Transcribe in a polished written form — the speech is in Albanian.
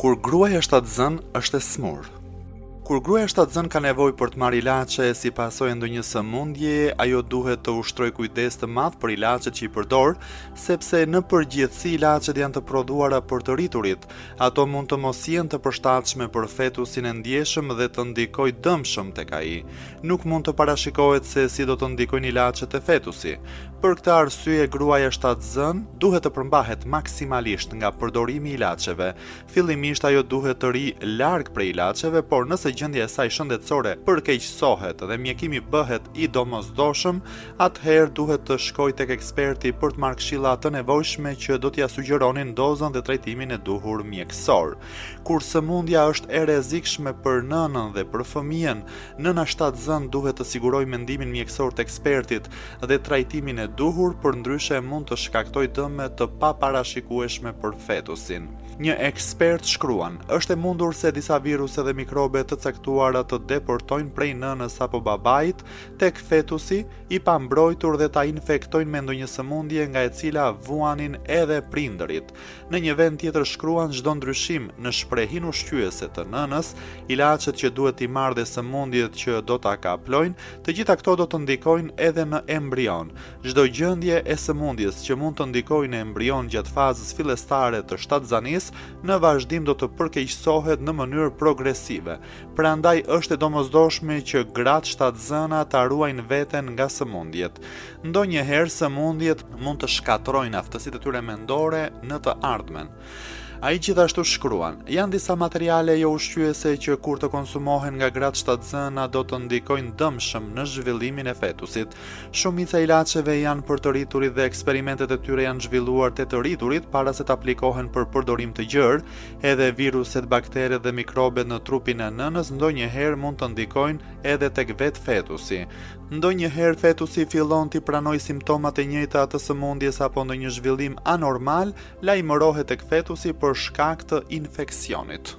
Kur gruaja është atzën, është e smur. Kur gruaja është atzën ka nevojë për të marrë ilaçe si pasojë ndonjë sëmundje, ajo duhet të ushtrojë kujdes të madh për ilaçet që i përdor, sepse në përgjithësi ilaçet janë të prodhuara për të rriturit. Ato mund të mos jenë të përshtatshme për fetusin e ndjeshëm dhe të ndikojë dëmshëm tek ai. Nuk mund të parashikohet se si do të ndikojnë ilaçet e fetusi. Për këtë arsye, gruaja shtatzën duhet të përmbahet maksimalisht nga përdorimi i ilaçeve. Fillimisht ajo duhet të ri larg prej ilaçeve, por nëse gjendja e saj shëndetësore përkeqësohet dhe mjekimi bëhet i domosdoshëm, atëherë duhet të shkojë tek eksperti për të marrë këshilla të nevojshme që do t'ia sugjeronin dozën dhe trajtimin e duhur mjekësor. Kur sëmundja është e rrezikshme për nënën dhe për fëmijën, nëna shtatzën duhet të sigurojë mendimin mjekësor të ekspertit dhe trajtimin e duhur, përndryshe mund të shkaktojë dëme të paparashikueshme për fetusin. Një ekspert shkruan: është e mundur se disa viruse dhe mikrobe të caktuara të deportojnë prej nënës apo babait tek fetusi, i pambrojtur dhe ta infektojnë me ndonjë sëmundje nga e cila vuanin edhe prindërit. Në një vend tjetër shkruan: çdo ndryshim në shprehin ushqyese të nënës, ilaçet që duhet i marrë dhe sëmundjet që do ta kaplojnë, të gjitha këto do të ndikojnë edhe në embrion. Çdo gjendje e sëmundjes që mund të ndikojë në embrion gjatë fazës fillestare të shtatzanisë, në vazhdim do të përkeqësohet në mënyrë progresive. Prandaj është e domosdoshme që gratë shtatzëna ta ruajnë veten nga sëmundjet. Ndonjëherë sëmundjet mund të shkatërrojnë aftësitë e tyre mendore në të ardhmen. Ai gjithashtu shkruan: janë disa materiale jo ushqyese që kur të konsumohen nga gratë shtatzëna do të ndikojnë dëmshëm në zhvillimin e fetusit. Shumica e ilaçeve janë për të rriturit dhe eksperimentet e tyre janë zhvilluar te të rriturit para se të aplikohen për përdorim të gjerë. Edhe viruset, bakteret dhe mikrobet në trupin e nënës ndonjëherë mund të ndikojnë edhe tek vetë fetusi. Ndonjëherë fetusi fillon t'i pranojë simptomat e njëjta të sëmundjes apo ndonjë zhvillim anormal lajmërohet tek fetusi për shkak të infeksionit.